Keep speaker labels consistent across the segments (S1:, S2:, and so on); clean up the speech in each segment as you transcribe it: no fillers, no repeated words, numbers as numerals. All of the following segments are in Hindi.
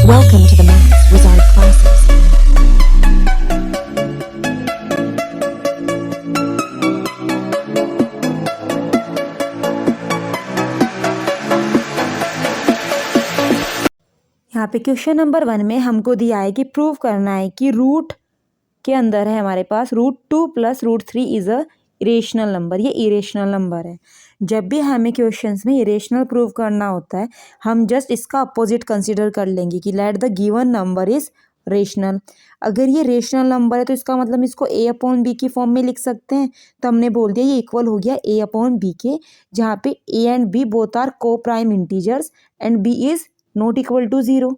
S1: Welcome to the Maths Wizard classes. यहाँ पे क्वेश्चन नंबर 1 में हमको दिया है कि प्रूव करना है कि रूट के अंदर है हमारे पास √2 + √3 इज अ इरेशनल नंबर। ये इरेशनल नंबर है। जब भी हमें क्वेश्चंस में इरेशनल प्रूव करना होता है हम जस्ट इसका अपोजिट कंसीडर कर लेंगे कि let the given number is rational. अगर ये रेशनल नंबर है तो इसका मतलब इसको a/b की फॉर्म में लिख सकते हैं। तो हमने बोल दिया ये इक्वल हो गया a/b के, जहाँ पे a and b both are coprime integers and b is not equal to 0।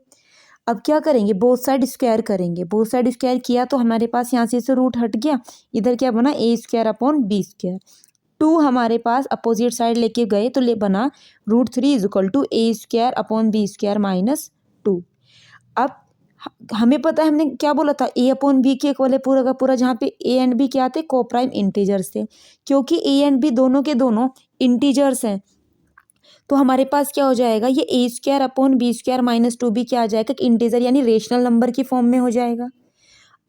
S1: अब क्या करेंगे, बोथ साइड स्क्वायर करेंगे। बोथ साइड स्क्वायर किया तो हमारे पास यहाँ से रूट हट गया, इधर क्या बना a² / b²। 2 हमारे पास अपोजिट साइड लेके गए तो बना √3 = a² / b² - 2। अब हमें पता है हमने क्या बोला था, a/b के इक्वल है पूरा का पूरा, जहाँ पे a एंड b क्या थे, को प्राइम इंटीजर्स थे। क्योंकि a एंड b दोनों के दोनों इंटीजर्स हैं तो हमारे पास क्या हो जाएगा, ये a² / b² - 2b क्या आ जाएगा, इंटीजर यानी रेशनल नंबर की फॉर्म में हो जाएगा।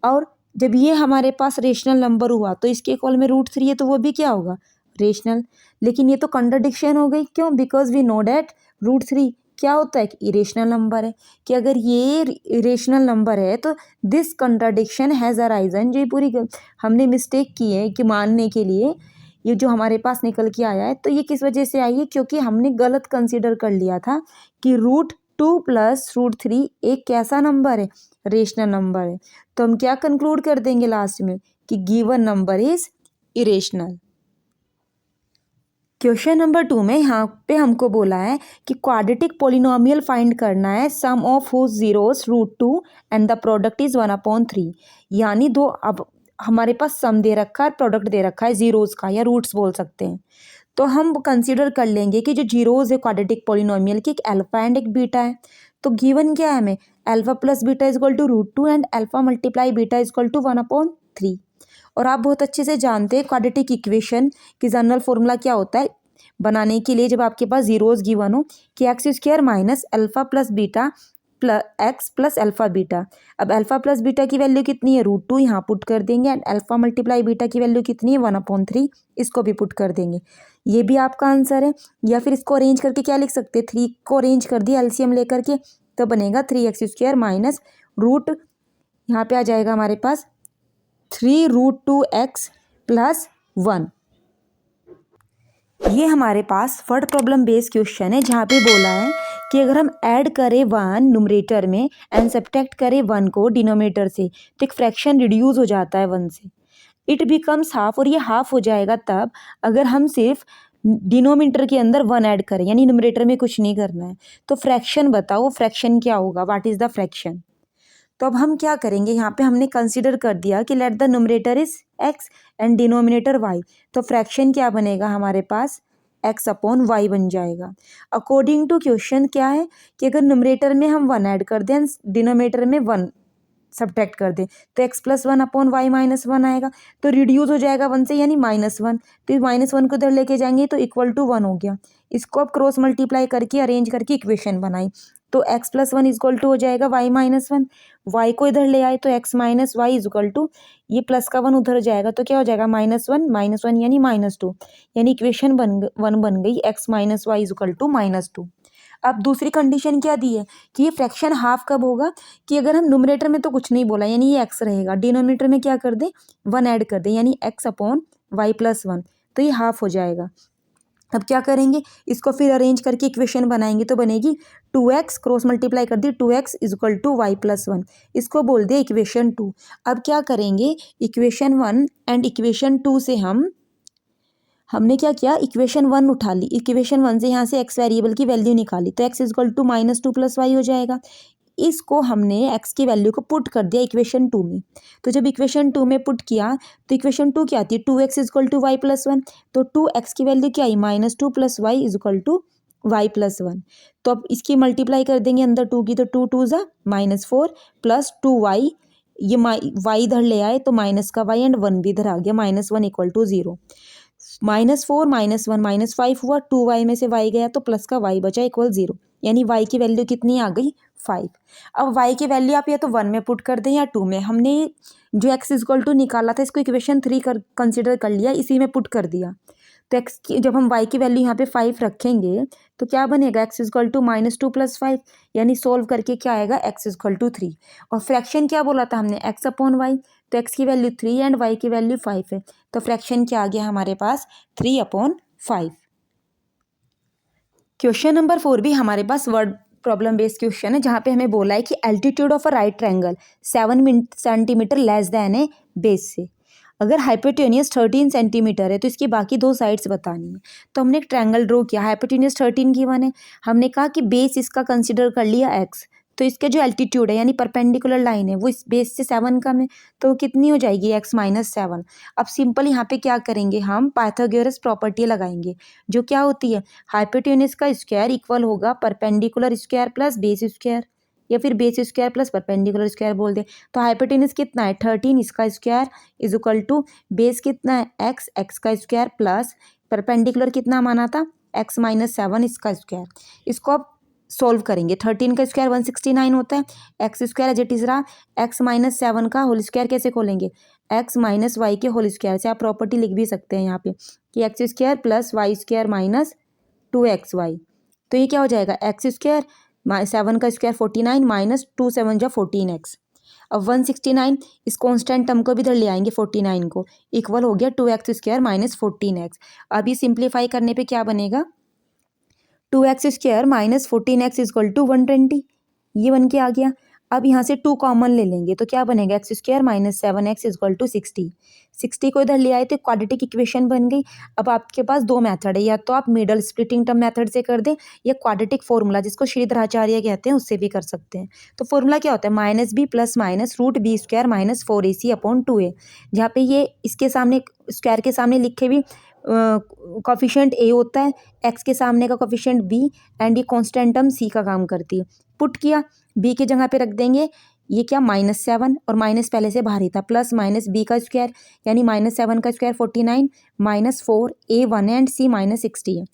S1: और जब ये हमारे पास रेशनल नंबर हुआ तो इसके इक्वल में √3 है तो वो भी क्या होगा, रेशनल। लेकिन ये तो कंट्राडिक्शन हो गई, क्यों, बिकॉज वी नो डैट √3 क्या होता है, इरेशनल नंबर है। कि अगर ये इरेशनल नंबर है तो दिस कंट्राडिक्शन हैज़ अराइजन, जो पूरी हमने मिस्टेक की है कि मानने के लिए ये जो हमारे पास निकल के आया है, तो ये किस वजह से आई है, क्योंकि हमने गलत कंसीडर कर लिया था कि √2 + √3 एक कैसा नंबर है, रेशनल नंबर है। तो हम क्या कंक्लूड कर देंगे लास्ट में कि given number is irrational. Question number 2 में यहाँ पे हमको बोला है कि क्वाड्रेटिक पोलिनोमियल फाइंड करना है, sum of whose zeros √2 and the product is 1/3। यानी दो, अब हमारे पास सम दे रखा है, प्रोडक्ट दे रखा है जीरोस का, या रूट्स बोल सकते हैं। तो हम कंसीडर कर लेंगे कि जो जीरोस है क्वाड्रेटिक पोलिनोमियल की, एक अल्फा एंड एक बीटा है। तो गिवन क्या है हमें, alpha + beta = √2 and alpha × beta = 1/3। और आप बहुत अच्छे से जानते हैं क्वाड्रेटिक इक्वेशन की जनरल फॉर्मूला क्या होता है बनाने के लिए, जब आपके पास जीरोस गिवन हो, कि x² - alpha + beta x + alpha beta. अब अल्फा + बीटा की वैल्यू कितनी है, √2, यहाँ पुट कर देंगे, एंड अल्फा × बीटा की वैल्यू कितनी है, 1/3, इसको भी पुट कर देंगे। ये भी आपका आंसर है। या फिर इसको अरेंज करके क्या लिख सकते हैं, 3 को अरेंज कर दिया एलसीएम लेकर के, तो बनेगा 3x² - रूट, यहाँ पे आ जाएगा हमारे पास 3√2x + 1। ये हमारे पास वर्ड प्रॉब्लम बेस्ड क्वेश्चन है, जहाँ पे बोला है कि अगर हम ऐड करें 1 न्यूमरेटर में एंड सब्ट्रैक्ट करें 1 को डिनोमिनेटर से, तो एक फ्रैक्शन रिड्यूस हो जाता है 1 से, इट बिकम्स हाफ। और ये हाफ हो जाएगा तब अगर हम सिर्फ डिनोमिनेटर के अंदर 1 ऐड करें, यानी न्यूमरेटर में कुछ नहीं करना है। तो फ्रैक्शन बताओ, फ्रैक्शन क्या होगा, व्हाट इज द फ्रैक्शन। तो अब हम क्या करेंगे, यहाँ पे हमने कंसीडर कर दिया कि let the numerator is x and denominator y। तो फ्रैक्शन क्या बनेगा हमारे पास, x/y बन जाएगा। अकॉर्डिंग टू क्वेश्चन क्या है कि अगर न्यूमरेटर में हम 1 ऐड कर दें, डिनोमिनेटर में 1 सब्ट्रैक्ट कर दें, तो x + 1/y - 1 आएगा। तो रिड्यूस हो जाएगा 1 से, यानी -1। तो -1 को इधर लेके जाएंगे तो इक्वल टू 1 हो गया। इसको अब क्रॉस मल्टीप्लाई करके अरेंज करके इक्वेशन बनाई, तो x + 1 = हो जाएगा y - 1। y को इधर ले आए तो x - y = ये प्लस का 1 उधर जाएगा तो क्या हो जाएगा, -1 - 1 यानी -2, यानी इक्वेशन 1 बन गई, x - y = -2। अब दूसरी कंडीशन क्या दी है कि ये फ्रैक्शन हाफ कब होगा, कि अगर हम न्यूमरेटर में तो कुछ नहीं बोला, यानी ये x रहेगा, डिनोमिनेटर में क्या कर दें, 1 ऐड कर दें, यानी x/y + 1, तो ये हाफ हो जाएगा। अब क्या करेंगे, इसको फिर अरेंज करके इक्वेशन बनाएंगे, तो बनेगी 2x, क्रॉस मल्टीप्लाई कर दी, 2x = y + 1, इसको बोल दिया इक्वेशन 2। अब क्या करेंगे, इक्वेशन 1 एंड इक्वेशन 2 से हमने क्या किया, इक्वेशन 1 उठा ली, इक्वेशन 1 से यहाँ से x वेरिएबल की वैल्यू निकाली, तो x = -2 + y हो जाएगा। इसको हमने x की वैल्यू को पुट कर दिया इक्वेशन 2 में। तो जब इक्वेशन 2 में पुट किया तो इक्वेशन 2 क्या आती है, 2x = y + 1। तो 2x की वैल्यू क्या आई, -2 + y = y + 1। तो अब इसकी मल्टीप्लाई कर देंगे अंदर 2 की, तो 2 × 2 = -4 + 2y, ये y इधर ले आए तो माइनस का y एंड 1 भी इधर आ गया, -1 = 0। -4 - 1 - 5 हुआ, 2y में से y गया तो प्लस का y बचा = 0, यानी y की वैल्यू कितनी आ गई, 5। अब y की वैल्यू आप या तो 1 में पुट कर दें या 2 में। हमने जो x इक्वल टू निकाला था इसको इक्वेशन 3 कंसिडर कर लिया, इसी में पुट कर दिया। तो x की जब हम y की वैल्यू यहाँ पे 5 रखेंगे तो क्या बनेगा, x इक्वल टू -2 + 5, यानी सोल्व करके क्या आएगा, x इक्वल टू 3। और फ्रैक्शन क्या बोला था हमने, x अपॉन वाई, तो x की वैल्यू 3 एंड y की वैल्यू 5 है, तो फ्रैक्शन क्या आ गया हमारे पास 3/5। क्वेश्चन नंबर 4 भी हमारे पास वर्ड प्रॉब्लम बेस्ड क्वेश्चन है, जहाँ पे हमें बोला है कि altitude of a right triangle 7 centimetre less than A base से। अगर हाइपोटेनियस 13 सेंटीमीटर है तो इसकी बाकी दो साइड्स बतानी है। तो हमने एक ट्रायंगल ड्रॉ किया, हाइपोटेनियस 13 की वन है, हमने कहा कि बेस इसका कंसिडर कर लिया x, तो इसके जो एल्टीट्यूड है यानी परपेंडिकुलर लाइन है वो इस बेस से 7 कम है, तो कितनी हो जाएगी, x-7। अब सिंपल यहाँ पे क्या करेंगे, हम पाइथागोरस प्रॉपर्टी लगाएंगे, जो क्या होती है, हाइपोटेन्यूज का स्क्वायर इक्वल होगा perpendicular square plus base square, या फिर base square plus perpendicular square बोल दे। तो हाइपोटेन्यूज कितना है 13, इसका square is equal to base कितना है x, x का स्क्वायर प्लस परपेंडिकुलर कितना माना था x-7 इसका स्क्वायर। इसको अब सोल्व करेंगे, 13 का स्क्वायर 169 होता है, x square as it is रहा, x-7 का होल स्क्वायर कैसे खोलेंगे, x माइनस वाई के होल स्क्वायर से। आप प्रॉपर्टी लिख भी सकते हैं यहाँ पे कि x square plus y square minus 2xy, तो ये क्या हो जाएगा, एक्स स्क्वायर 7 का स्क्वायर 49 माइनस 2 7 जा 14x। अब 169 इस कॉन्स्टेंट टर्म को भी इधर ले आएंगे, 49 को, इक्वल हो गया 2x स्क्वायर माइनस 14x। अब ये सिंप्लीफाई करने पे क्या बनेगा, 2x square minus 14x equal to 120, ये बन के आ गया। अब यहाँ से 2 कॉमन ले लेंगे तो क्या बनेगा, x square minus 7x equal to 60 को इधर ले आए तो क्वाड्रेटिक इक्वेशन बन गई। अब आपके पास दो मेथड है, या तो आप मिडल स्प्लिटिंग टर्म मेथड से कर दें या क्वाड्रेटिक फॉर्मूला जिसको श्रीधराचार्य कहते हैं उससे भी कर सकते हैं। तो फॉर्मूला क्या होता है, -b plus minus root b square minus 4ac upon 2a, जहाँ पे ये इसके सामने स्क्वायर के सामने लिखे भी कॉफिशिएंट a होता है, x के सामने का कॉफिशिएंट b एंड ये कॉन्स्टेंट टर्म c का काम करती है। पुट किया, b की जगह पे रख देंगे ये क्या -7 और माइनस पहले से बाहर ही था, प्लस माइनस b का स्क्वायर यानी -7 का square 49 minus 4 a 1 and c -60 है,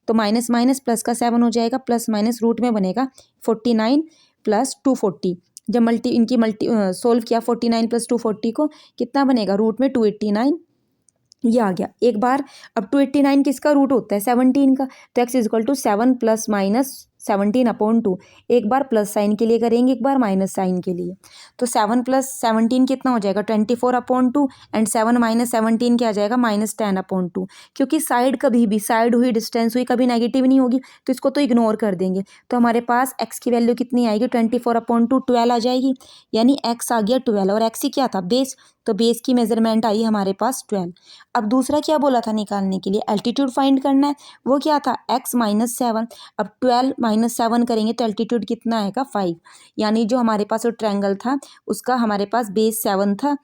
S1: तो माइनस माइनस प्लस का 7 हो जाएगा, प्लस माइनस रूट में बनेगा 49 प्लस 240। जब इनकी सोल्व किया 49 प्लस 240 को, कितना बनेगा, रूट में 289 ये आ गया एक बार। अब 289 किसका रूट होता है, 17 का, तो x equal to 7 plus minus 17 upon 2, एक बार प्लस साइन के लिए करेंगे, एक बार माइनस साइन के लिए, तो 7 प्लस 17 कितना हो जाएगा 24 अपॉन 2 एंड 7 माइनस 17 क्या आ जाएगा -10 अपॉन 2। क्योंकि साइड कभी भी, साइड हुई डिस्टेंस हुई कभी नेगेटिव नहीं होगी, तो इसको तो इग्नोर कर देंगे। तो हमारे पास x की वैल्यू कितनी आएगी 24 अपॉन 2 12 आ जाएगी, यानी x आ गया 12 और x ही क्या था बेस, तो बेस की मेजरमेंट आई हमारे पास 12। अब दूसरा क्या बोला था निकालने के लिए, एल्टीट्यूड फाइंड करना है, वो क्या था x-7। अब 12-7 करेंगे तो एल्टीट्यूड कितना आएगा 5, यानी जो हमारे पास वो ट्रायंगल था उसका हमारे पास बेस 7 था,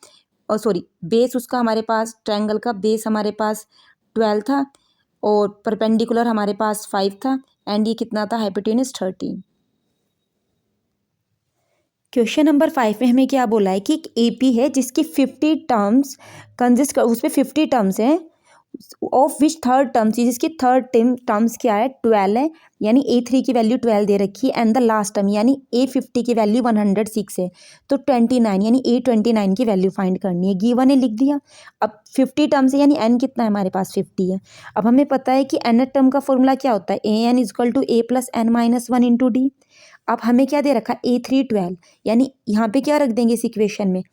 S1: और सॉरी बेस उसका हमारे पास ट्रायंगल का बेस हमारे पास 12 था और परपेंडिकुलर हमारे पास 5 था एंड ये कितना था हाइपोटेन्यूज 13। क्वेश्चन नंबर 5 में हमें क्या बोला है कि एक एपी है जिसकी 50 टर्म्स कंजिस्ट, उसमें 50 टर्म्स हैं, ऑफ विच थर्ड टर्म्स, जिसकी थर्ड टर्म्स क्या है 12 है, यानी A3 की वैल्यू 12 दे रखी है, एंड द लास्ट टर्म यानी A50 की वैल्यू 106 है, तो 29 यानी A29 की वैल्यू फाइंड करनी है, गिवन है लिख दिया। अब 50 टर्म्स है यानी n कितना है हमारे पास 50 है। अब हमें पता है कि nth टर्म का फॉर्मूला क्या होता है, an equal to a plus n minus 1 into d. अब हमें क्या दे रखा है A3 12, यानी यहाँ पे क्या रख देंगे इस इक्वेशन में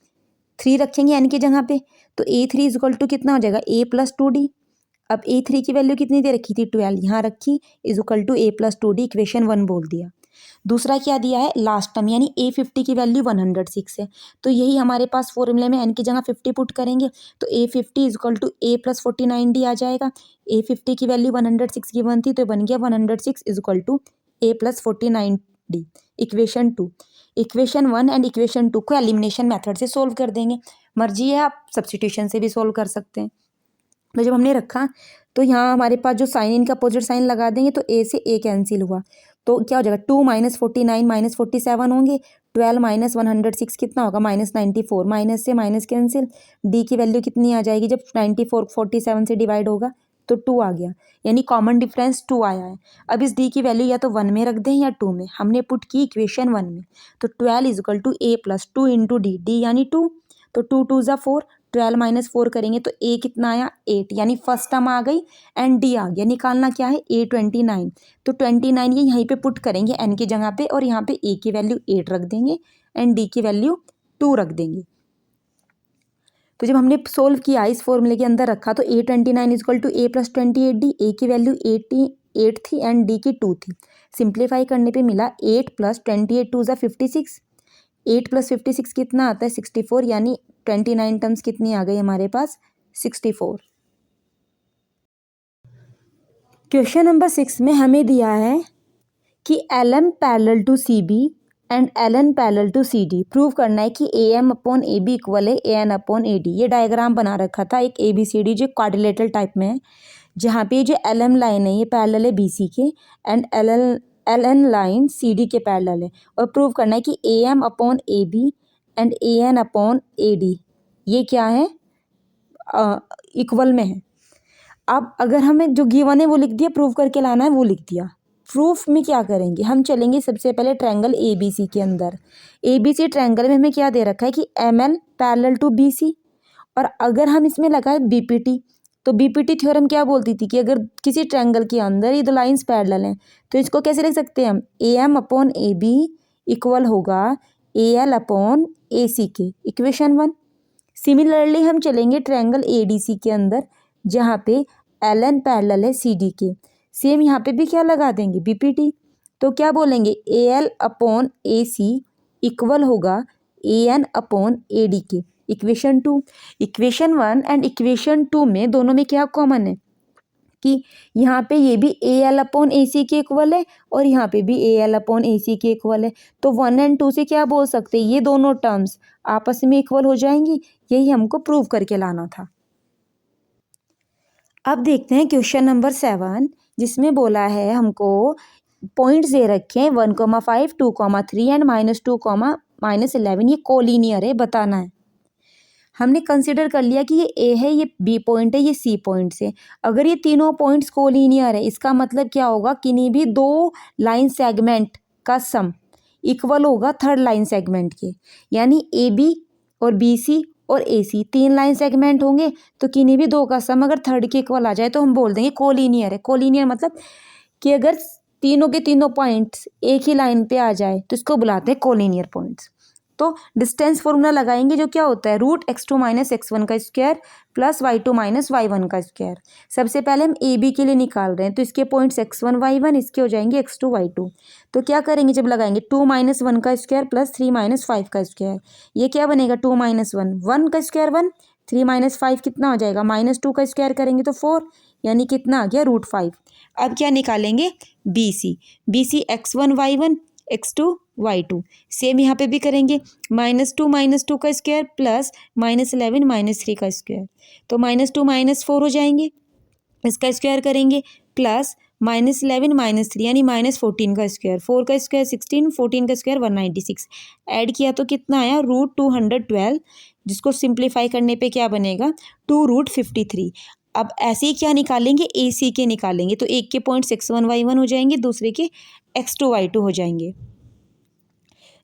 S1: 3 रखेंगे n की जगह पे, तो A3 इक्वल टू कितना हो जाएगा a प्लस 2d। अब A3 की वैल्यू कितनी दे रखी थी 12, यहाँ रखी, is equal to a plus 2d, equation 1 बोल दिया। दूसरा क्या दिया है लास्ट टर्म यानी A50 की वैल्यू 106 है, तो यही हमारे पास फॉर्मूले में n की जगह 50 पुट करेंगे तो A50 is equal to a plus 49d आ जाएगा। A50 की वैल्यू 106 की बनती तो बन गया 106 is equal to a plus 49d, equation 2। Equation 1 and equation 2 को एलिमिनेशन मेथड से सोल्व कर देंगे, मर्जी है आप सब्स्टिट्यूशन से भी सोल्व कर सकते हैं। तो जब हमने रखा तो यहाँ हमारे पास जो साइन इनका अपोजिट साइन लगा देंगे तो a से a कैंसिल हुआ, तो क्या हो जाएगा 2 माइनस 49 माइनस 47 होंगे, 12 माइनस 106 कितना होगा -94, माइनस से माइनस कैंसिल, d की वैल्यू कितनी आ जाएगी जब 94 47 से डिवाइड होगा तो 2 आ गया, यानी कॉमन डिफरेंस 2 आया है। अब इस डी की वैल्यू या तो 1 में रख दें या 2 में, हमने पुट की इक्वेशन 1 में। तो 12 is equal to a plus 2 into d, d यानी 2, तो 2 2 ज़ा 4, 12 माइनस 4 करेंगे तो ए कितना आया 8, यानी फर्स्ट टर्म आ गई एंड डी आ गया। निकालना क्या है ए 29, तो 29 ये यहीं पे पुट करेंगे एन की जगह पे, और यहाँ पे ए की वैल्यू 8 रख देंगे एंड डी की वैल्यू 2 रख देंगे। तो जब हमने सोल्व किया इस फॉर्मूले के अंदर रखा तो a 29 equal to a plus 28 d, a की वैल्यू 8 थी एंड डी की 2 थी। सिंप्लीफाई करने पे मिला 8 प्लस 28 2 ज़ा 56, 8 प्लस 56 कितना आता है 64, यानी 29 टर्म्स कितनी आ गई हमारे पास 64। क्वेश्चन नंबर 6 में हमें दिया है कि L M parallel to C B and L N parallel to C D. Prove करना है कि A M upon A B equal है A N upon A D. ये डायग्राम बना रखा था एक ए बी सी डी जो क्वाड्रिलेटरल टाइप में है, जहाँ पे जो एल एम लाइन है ये पैरेलल है बी सी के and L N line C D के पैरेलल है। और प्रूव करना है कि A M upon A B and A N upon A D ये क्या है इक्वल में है। अब अगर हमें जो गिवन है वो लिख दिया, प्रूव करके लाना है वो लिख दिया। प्रूफ में क्या करेंगे, हम चलेंगे सबसे पहले ट्रायंगल ए बी सी के अंदर। ए बी सी ट्रायंगल में हमें क्या दे रखा है कि M L parallel to B C, और अगर हम इसमें लगाए बी पी टी, तो बी पी टी थ्योरम क्या बोलती थी कि अगर किसी ट्रायंगल के अंदर ये दो लाइंस पैरेलल हैं तो इसको कैसे लिख सकते हैं हम, A M upon A B equal होगा ए एल अपॉन ए सी के, इक्वेशन 1। सिमिलरली हम चलेंगे ट्रायंगल ए डी सी के अंदर, जहाँ पे एल एन पैरेलल है सी डी के, सेम यहाँ पे भी क्या लगा देंगे बी पी टी। तो क्या बोलेंगे A L upon A C equal होगा A N upon A D के, इक्वेशन 2। इक्वेशन 1 एंड इक्वेशन 2 में दोनों में क्या कॉमन है कि यहाँ पे ये भी ए एल अपॉन ए सी के इक्वल है और यहाँ पे भी ए एल अपॉन ए सी के इक्वल है। तो 1 एंड 2 से क्या बोल सकते हैं, ये दोनों टर्म्स आपस में इक्वल हो जाएंगी। यही हमको प्रूव करके लाना था। अब देखते हैं क्वेश्चन नंबर 7, जिसमें बोला है हमको पॉइंट्स दे रखे हैं 1,5 2,3 एंड -2, -11। ये कोलिनियर है, बताना है। हमने कंसिडर कर लिया कि ये ए है, ये बी पॉइंट है, ये सी पॉइंट है। अगर ये तीनों पॉइंट्स कोलिनियर है इसका मतलब क्या होगा, किन्हीं भी दो लाइन सेगमेंट का सम इक्वल होगा थर्ड लाइन सेगमेंट के, यानी ए बी और बी सी और ए सी 3 लाइन सेगमेंट होंगे, तो किन्हीं भी दो का सम अगर थर्ड के इक्वल आ जाए तो हम बोल देंगे कोलिनियर है। कोलिनियर मतलब कि अगर तीनों के तीनों पॉइंट्स एक ही लाइन पे आ जाए तो इसको बुलाते हैं कोलिनियर पॉइंट्स। तो डिस्टेंस फॉर्मूला लगाएंगे जो क्या होता है रूट x2 माइनस x1 का square plus y2 minus y1 का स्क्वायर। सबसे पहले हम ए बी के लिए निकाल रहे हैं, तो इसके पॉइंट्स x1 y1 इसके हो जाएंगे x2 y2। तो क्या करेंगे जब लगाएंगे 2 माइनस 1 का स्क्वायर प्लस 3 माइनस 5 का स्क्वायर, ये क्या बनेगा 2 माइनस 1 1 का स्क्वायर 1, 3 माइनस 5 कितना हो जाएगा -2 का स्क्वायर करेंगे तो 4, यानी कितना आ गया √5। अब क्या निकालेंगे B C x1 y1 x2 y2। Same यहाँ पे भी करेंगे -2 का स्क्वायर प्लस -11 -3 का स्क्वायर, तो -2 -4 हो जाएंगे, इसका स्क्वायर करेंगे प्लस -11 -3 यानी -14 का स्क्वायर, 4 का स्क्वायर 16, 14 का स्क्वायर 196। ऐड किया तो कितना आया √212, जिसको सिंप्लीफाई करने पे क्या बनेगा 2√53। अब ऐसे ही क्या निकालेंगे ए सी के निकालेंगे, तो एक के पॉइंट्स x1 y1 हो जाएंगे, दूसरे के x2 y2 हो जाएंगे।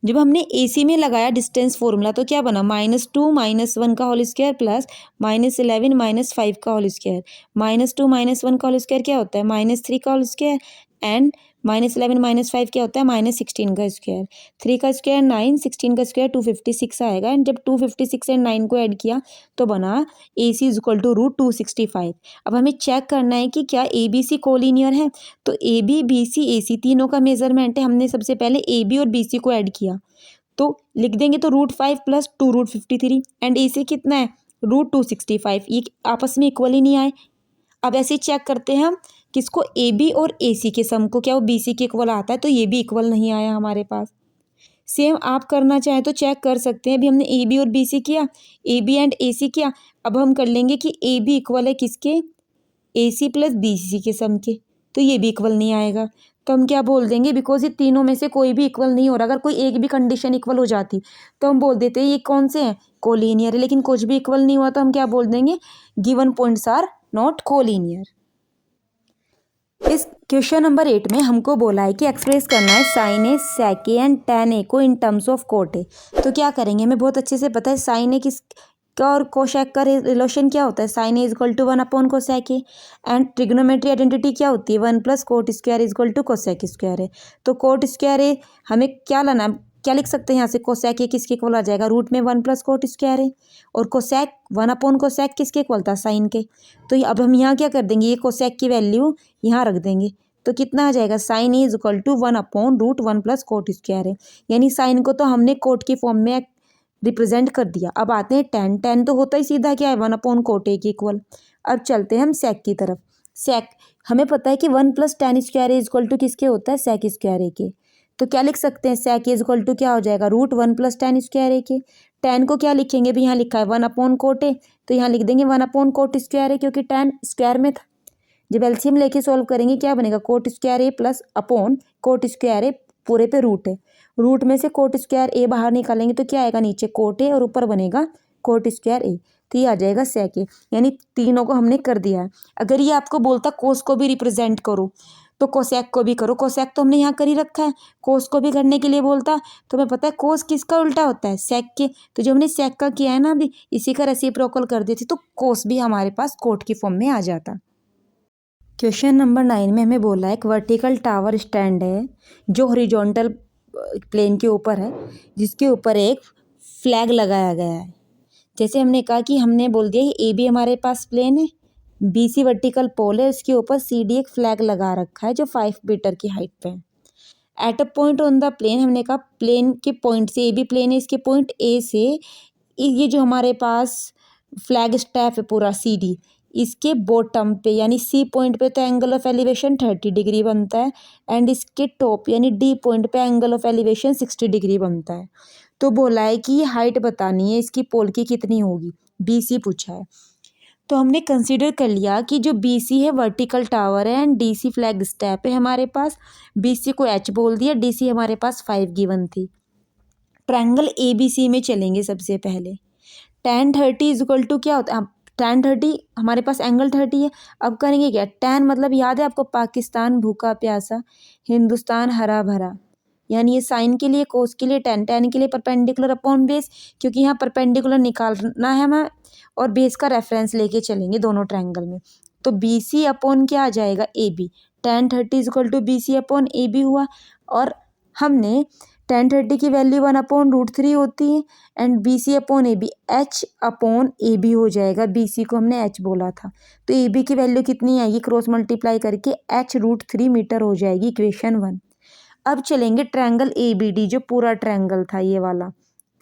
S1: जब हमने ए सी में लगाया डिस्टेंस फॉर्मूला तो क्या बना -2 -1 का होल स्क्वायर प्लस -11 -5 का होल स्क्वायर। -2 -1 का होल स्क्वायर क्या होता है -3 का होल स्क्वायर एंड -11 -5 क्या होता है -16 का स्क्वायर। 3 का स्क्वायर 9, 16 का स्क्वायर 256 आएगा, एंड जब 256 एंड 9 को ऐड किया तो बना ए सी इज इक्वल टू √265। अब हमें चेक करना है कि क्या ए बी सी कोलिनियर है, तो ए बी सी ए सी तीनों का मेजरमेंट है। हमने सबसे पहले ए बी और बी सी को ऐड किया तो लिख देंगे तो √5 प्लस 2√53 एंड ए सी कितना है √265, ये आपस में इक्वल ही नहीं आए। अब ऐसे ही चेक करते हैं हम किसको ए बी और ए सी के सम को, क्या वो बी सी के इक्वल आता है, तो ये भी इक्वल नहीं आया हमारे पास। सेम आप करना चाहें तो चेक कर सकते हैं। अभी हमने ए बी और बी सी किया, ए बी एंड ए सी किया, अब हम कर लेंगे कि ए बी इक्वल है किसके ए सी प्लस बी सी के सम के, तो ये भी इक्वल नहीं आएगा। तो हम क्या बोल देंगे, बिकॉज ये तीनों में से कोई भी इक्वल नहीं हो रहा, अगर कोई एक भी कंडीशन इक्वल हो जाती तो हम बोल देते ये कौन से हैं कोलिनियर है, लेकिन कुछ भी इक्वल नहीं हुआ तो हम क्या बोल देंगे given points are not collinear. इस क्वेश्चन नंबर 8 में हमको बोला है कि एक्सप्रेस करना है sine A sec A and tan A को in terms of cot A. तो क्या करेंगे, हमें बहुत अच्छे से पता है साइन ए किस का और कोसेक का रिलेशन क्या होता है। Sine A equal to 1 upon cosec A and trigonometry identity क्या होती है, 1 plus cot square equal to cosec square है। तो कोट स्क्वायर ए हमें क्या लाना है, क्या लिख सकते हैं यहाँ से, कोसेक ए किसके इक्वल आ जाएगा, रूट में 1 प्लस कोट स्क्वायर है, और कोसेक 1 अपॉन कोसेक किसके इक्वल था, साइन के। तो अब हम यहाँ क्या कर देंगे, ये कोसेक की वैल्यू यहाँ रख देंगे। तो कितना आ जाएगा, sine A is equal to 1 upon root 1 plus cot square है। यानी साइन को तो हमने कोट की फॉर्म में रिप्रेजेंट कर दिया। अब आते हैं टेन। टेन तो होता ही सीधा क्या है, 1 अपॉन कोट ए के इक्वल। अब चलते हैं हम सेक की तरफ। सेक हमें पता है कि 1 plus tan square is equal to किसके होता है, सेक स्क्वायर ए के। तो क्या लिख सकते हैं, सेक इज इक्वल टू क्या हो जाएगा, रूट 1 प्लस टेन स्क्वायर ए के। टेन को क्या लिखेंगे, भी यहाँ लिखा है 1 अपॉन कोट ए, तो यहाँ लिख देंगे 1 अपॉन कोट स्क्वायर ए, क्योंकि टेन स्क्वायर में था। जब एलसीएम लेके सॉल्व करेंगे क्या बनेगा, कोट स्क्वायर ए प्लस अपॉन कोट स्क्वायर ए पूरे पे रूट है। रूट में से कोट स्क्वायर ए बाहर निकालेंगे तो क्या आएगा, नीचे कोट ए और ऊपर बनेगा कोट स्क्वायर ए। तो ये आ जाएगा सेक ए। यानी तीनों को हमने कर दिया है। अगर ये आपको बोलता कोस को भी रिप्रेजेंट करो तो कोसेक को भी करो। कोसेक तो हमने यहाँ कर ही रखा है, कोस को भी करने के लिए बोलता तो हमें पता है कोस किसका उल्टा होता है, सेक के। तो जो हमने सेक का किया है ना अभी, इसी का रेसिप्रोकल कर देते तो कोस भी हमारे पास कोट की फॉर्म में आ जाता। क्वेश्चन नंबर 9 में हमें बोला है एक वर्टिकल टावर स्टैंड है जो हॉरिजॉन्टल प्लेन के ऊपर है, जिसके ऊपर एक फ्लैग लगाया गया है। जैसे हमने कहा कि हमने बोल दिया ए बी हमारे पास प्लेन है, बी सी वर्टिकल पोल है, उसके ऊपर सी डी एक फ्लैग लगा रखा है जो 5 मीटर की हाइट पे है। At a point on the plane, हमने कहा प्लेन के पॉइंट से, ए बी प्लेन है, इसके पॉइंट ए से ये जो हमारे पास फ्लैग स्टैप है पूरा सी डी, इसके बॉटम पे यानी सी पॉइंट पे तो एंगल ऑफ एलिवेशन 30 डिग्री बनता है, एंड इसके टॉप यानी डी पॉइंट पे एंगल ऑफ एलिवेशन 60 डिग्री बनता है। तो बोला है कि ये हाइट बतानी है इसकी पोल की कितनी होगी, बी सी पूछा है। तो हमने कंसीडर कर लिया कि जो बी सी है वर्टिकल टावर है and D C flag staff है हमारे पास। बी सी को एच बोल दिया, डी सी हमारे पास 5 गिवन थी। ट्रायंगल ए बी सी में चलेंगे सबसे पहले। tan 30 इज इक्वल टू क्या होता है, tan 30 हमारे पास एंगल 30 है। अब करेंगे क्या, tan मतलब याद है आपको, पाकिस्तान भूखा प्यासा, हिंदुस्तान हरा भरा। यानी ये साइन के लिए, कोस के लिए tan, tan के लिए परपेंडिकुलर अपॉन बेस, क्योंकि यहाँ परपेंडिकुलर निकालना है हमें और बेस का रेफरेंस लेके चलेंगे दोनों ट्रायंगल में। तो बी सी अपॉन क्या आ जाएगा, A B. tan 30 is equal to B C upon A B हुआ। और हमने tan 30 की वैल्यू 1 अपॉन रूट 3 होती है, and B C upon A B H upon A B हो जाएगा। बी सी को हमने एच बोला था, तो ए बी की वैल्यू कितनी आएगी, क्रॉस मल्टीप्लाई करके एच रूट 3 मीटर हो जाएगी, इक्वेशन 1। अब चलेंगे ट्रायंगल ए बी डी, जो पूरा ट्रायंगल था ये वाला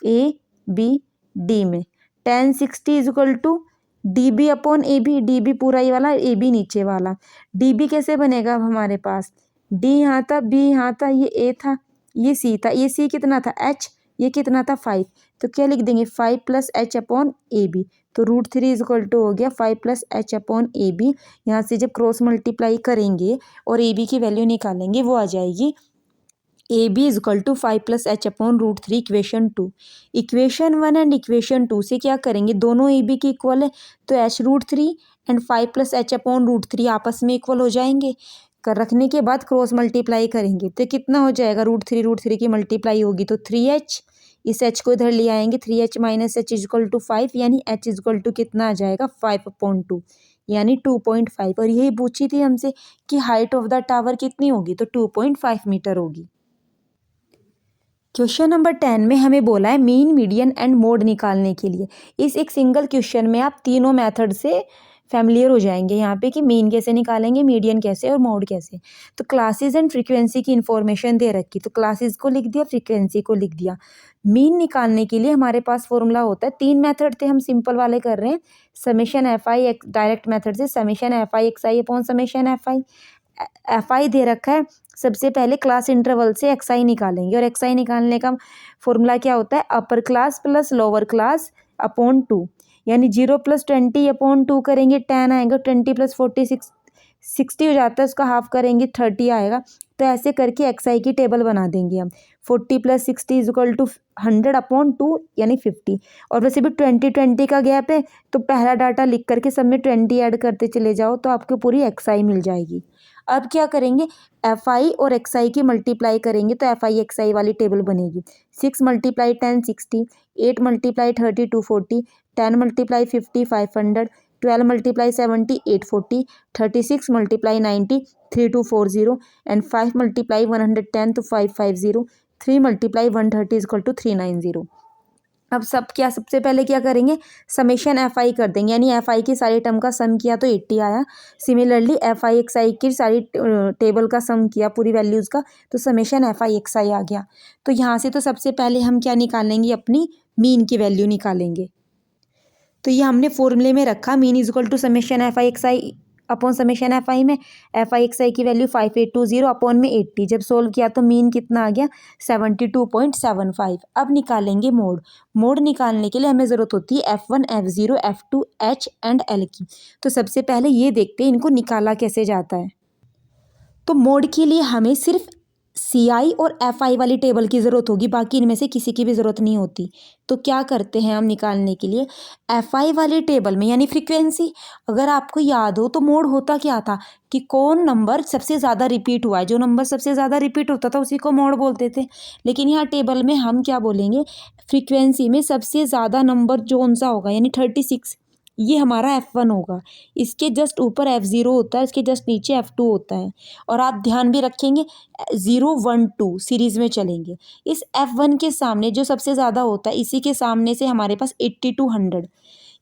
S1: ए बी डी में। tan 60 is equal to D B upon A B, D B पूरा ये वाला, ए बी नीचे वाला। डी बी कैसे बनेगा, अब हमारे पास डी यहाँ था, बी यहाँ था, ये ए था, ये सी था, ये सी कितना था एच, ये कितना था 5। तो क्या लिख देंगे, 5 plus H upon A B. तो रूट 3 इज इक्वल टू हो गया 5 plus H upon A B. यहाँ से जब क्रॉस मल्टीप्लाई करेंगे और ए बी की वैल्यू निकालेंगे, वो आ जाएगी A B is equal to 5 plus H upon root 3, equation 2। Equation 1 and equation 2 से क्या करेंगे, दोनों ए बी की इक्वल है, तो H root 3 and 5 plus H upon root 3 आपस में इक्वल हो जाएंगे। कर रखने के बाद क्रॉस मल्टीप्लाई करेंगे तो कितना हो जाएगा, रूट थ्री की मल्टीप्लाई होगी तो 3h, इस h को इधर ले आएंगे, 3h minus H equal to 5, यानी h इजक्वल टू कितना आ जाएगा 5/2, यानी 2.5। और यही पूछी थी हमसे कि हाइट ऑफ द टावर कितनी होगी, तो 2.5 मीटर होगी। क्वेश्चन नंबर 10 में हमें बोला है मीन, मीडियन एंड मोड निकालने के लिए। इस एक सिंगल क्वेश्चन में आप तीनों मेथड से फैमिलियर हो जाएंगे यहाँ पे कि मीन कैसे निकालेंगे, मीडियन कैसे और मोड कैसे। तो क्लासेस एंड फ्रीक्वेंसी की इन्फॉर्मेशन दे रखी, तो क्लासेस को लिख दिया, फ्रीक्वेंसी को लिख दिया। मीन निकालने के लिए हमारे पास फॉर्मूला होता है, 3 मेथड थे, हम सिंपल वाले कर रहे हैं। Summation F I, direct method से summation F I X I upon summation F I. F I दे रखा है, सबसे पहले क्लास इंटरवल से एक्स आई निकालेंगे, और एक्स आई निकालने का फॉर्मूला क्या होता है, upper class plus lower class upon 2, यानी 0 प्लस 20 अपॉन 2 करेंगे, 10 आएगा, 20 प्लस 40 60 हो जाता है, उसका हाफ करेंगे 30 आएगा। तो ऐसे करके एक्स आई की टेबल बना देंगे हम। 40 plus 60 is equal to 100 upon 2 यानी 50। और वैसे भी 20 का गैप है, तो पहला डाटा लिख करके सब में 20 ऐड करते चले जाओ तो आपको पूरी एक्स आई मिल जाएगी। अब क्या करेंगे, एफ आई और एक्स आई की मल्टीप्लाई करेंगे तो एफ आई एक्स आई वाली टेबल बनेगी। 6 multiply 10 60, 8 multiply 30 240, 10 multiply 50 500, 12 multiply 70 840, 36 multiply 90 3240 and 5 multiply 110 तो 550, 3 मल्टीप्लाई 130 इक्वल टू 390। अब सबसे पहले क्या करेंगे, समेशन एफ आई कर देंगे, यानी एफ आई की सारी टर्म का सम किया तो 80 आया। सिमिलरली एफ आई एक्स आई की सारी टेबल का सम किया पूरी वैल्यूज़ का तो समेशन एफ आई एक्स आई आ गया। तो यहाँ से तो सबसे पहले हम क्या निकालेंगे, अपनी मीन की वैल्यू निकालेंगे। तो ये हमने फॉर्मूले में रखा, mean is equal to summation F I X I upon summation F I में एफ आई एक्स आई की वैल्यू 5820 अपॉन में 80। जब सोल्व किया तो मीन कितना आ गया, 72.75। अब निकालेंगे मोड। मोड निकालने के लिए हमें ज़रूरत होती है F1 F0 F2 H and L की। तो सबसे पहले ये देखते हैं इनको निकाला कैसे जाता है। तो मोड के लिए हमें सिर्फ सी आई और एफ आई वाली टेबल की ज़रूरत होगी, बाकी इनमें से किसी की भी ज़रूरत नहीं होती। तो क्या करते हैं हम निकालने के लिए, एफ आई वाली टेबल में यानी फ्रीक्वेंसी, अगर आपको याद हो तो मोड होता क्या था कि कौन नंबर सबसे ज़्यादा रिपीट हुआ है, जो नंबर सबसे ज़्यादा रिपीट होता था उसी को मोड बोलते थे। लेकिन यहाँ टेबल में हम क्या बोलेंगे, फ्रीक्वेंसी में सबसे ज़्यादा नंबर जो सा होगा यानी 36, ये हमारा F1 होगा। इसके जस्ट ऊपर F0 होता है, इसके जस्ट नीचे F2 होता है। और आप ध्यान भी रखेंगे 0 1 2 सीरीज़ में चलेंगे। इस F1 के सामने जो सबसे ज़्यादा होता है इसी के सामने से हमारे पास 80 to 100,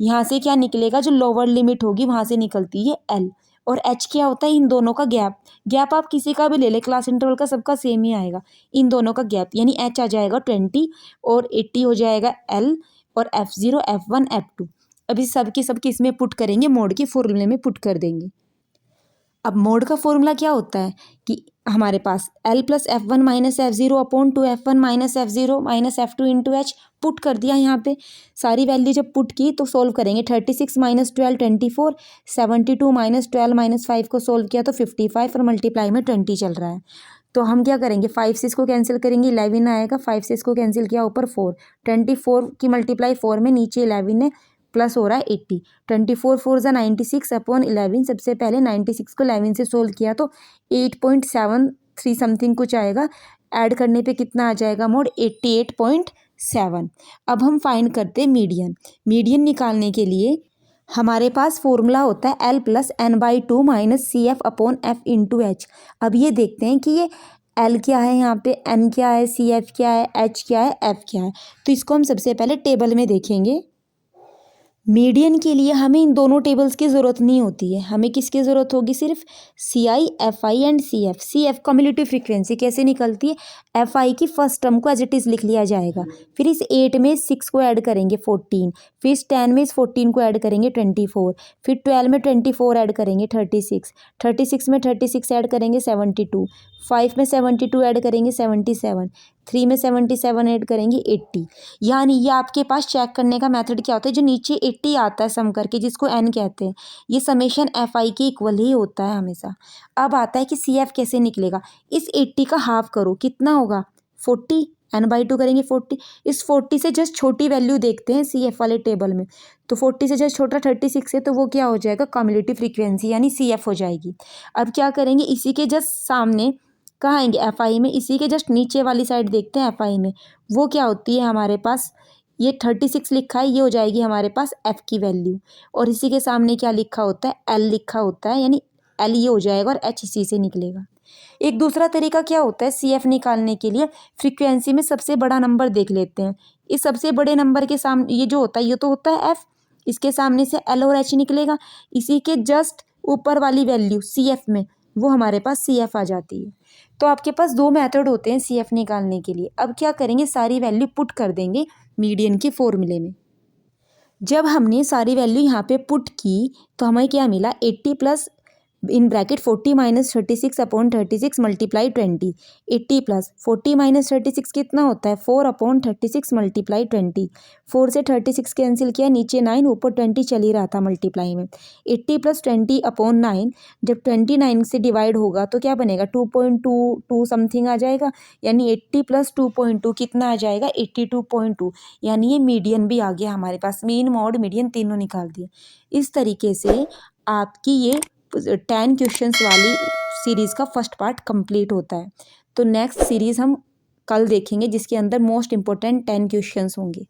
S1: यहाँ से क्या निकलेगा, जो लोअर लिमिट होगी वहाँ से निकलती है L। और H क्या होता है, इन दोनों का गैप। गैप आप किसी का भी ले लें, क्लास इंटरवल का सबका सेम ही आएगा। इन दोनों का गैप यानी H आ जाएगा 20 और 80 हो जाएगा L और F0 F1 F2। अभी सबकी इसमें पुट करेंगे, मोड के फॉर्मूले में पुट कर देंगे। अब मोड का फॉर्मूला क्या होता है कि हमारे पास L plus F1 minus F0 upon 2 F1 minus F0 minus F2 into H put कर दिया। यहाँ पे सारी वैल्यू जब पुट की तो सोल्व करेंगे, 36 माइनस 12 24, 72 माइनस 12 माइनस 5 को सोल्व किया तो 55 और मल्टीप्लाई में 20 चल रहा है। तो हम क्या करेंगे, 5 से इसको कैंसिल करेंगे, 11 आएगा। 5 से इसको कैंसिल किया, ऊपर 4, 24 की मल्टीप्लाई 4 में, नीचे 11 है, प्लस हो रहा है 80। 24 4 ज़ा 96 अपॉन 11। सबसे पहले 96 को 11 से सोल्व किया तो 8.73 समथिंग कुछ आएगा। ऐड करने पे कितना आ जाएगा मोड, 88.7। अब हम फाइंड करते हैं मीडियन। मीडियन निकालने के लिए हमारे पास फॉर्मूला होता है L plus n/2 minus C F upon F into H. अब ये देखते हैं कि ये L क्या है, यहाँ पे n क्या है, सी एफ क्या है, h क्या है, f क्या है। तो इसको हम सबसे पहले टेबल में देखेंगे। मीडियन के लिए हमें इन दोनों टेबल्स की ज़रूरत नहीं होती है, हमें किसकी ज़रूरत होगी, सिर्फ C I F I and C F. C F cumulative frequency कैसे निकलती है, एफ आई की फर्स्ट टर्म को एज इट इज़ लिख लिया जाएगा, फिर इस 8 में 6 को ऐड करेंगे 14, फिर इस 10 में इस 14 को ऐड करेंगे 24, फिर 12 में 24 ऐड करेंगे 36, 36 में 36 ऐड करेंगे 72, 5 में 72 ऐड करेंगे 77, 3 में 77 ऐड करेंगे 80। यानी ये आपके पास चेक करने का मेथड क्या होता है, जो नीचे 80 आता है सम करके, जिसको n कहते हैं, ये समेशन एफ आई के इक्वल ही होता है हमेशा। अब आता है कि सी एफ कैसे निकलेगा, इस 80 का हाफ करो, कितना होगा 40, n/2 करेंगे 40। इस 40 से जस्ट छोटी वैल्यू देखते हैं सी एफ वाले टेबल में, तो 40 से जस्ट छोटा 36 है, तो वो क्या हो जाएगा, कम्युलेटिव फ्रीक्वेंसी यानी सी एफ हो जाएगी। अब क्या करेंगे, इसी के जस्ट सामने कहाँ आएंगे, एफ आई में, इसी के जस्ट नीचे वाली साइड देखते हैं एफ आई में, वो क्या होती है हमारे पास, ये 36 लिखा है, ये हो जाएगी हमारे पास एफ की वैल्यू। और इसी के सामने क्या लिखा होता है, एल लिखा होता है, यानी एल ये हो जाएगा और एच इसी से निकलेगा। एक दूसरा तरीका क्या होता है सी एफ निकालने के लिए, फ्रीक्वेंसी में सबसे बड़ा नंबर देख लेते हैं। इस सबसे बड़े नंबर के सामने ये जो होता है, ये तो होता है एफ, इसके सामने से एल और एच निकलेगा, इसी के जस्ट ऊपर वाली वैल्यू सी एफ में, वो हमारे पास सी एफ आ जाती है। तो आपके पास दो मेथड होते हैं सी एफ निकालने के लिए। अब क्या करेंगे, सारी वैल्यू पुट कर देंगे मीडियन के फॉर्मूले में। जब हमने सारी वैल्यू यहाँ पे पुट की तो हमें क्या मिला, 80 plus in bracket 40 minus 36 upon 36 multiply 20, 80 plus 40 minus 36 कितना होता है, 4 अपॉन 36 मल्टीप्लाई 20। 4 से 36 कैंसिल किया, नीचे 9 ऊपर 20 चल ही रहा था मल्टीप्लाई में। 80 प्लस 20 अपॉन 9, जब 29 से डिवाइड होगा तो क्या बनेगा, 2.22 समथिंग आ जाएगा, यानी 80 प्लस 2.2 कितना आ जाएगा, 82.2। यानी ये मीडियन भी आ गया हमारे पास, मीन मॉड मीडियन तीनों निकाल दिए। इस तरीके से आपकी ये 10 क्वेश्चंस वाली सीरीज़ का फर्स्ट पार्ट कंप्लीट होता है। तो नेक्स्ट सीरीज़ हम कल देखेंगे जिसके अंदर मोस्ट इम्पोर्टेंट 10 क्वेश्चंस होंगे।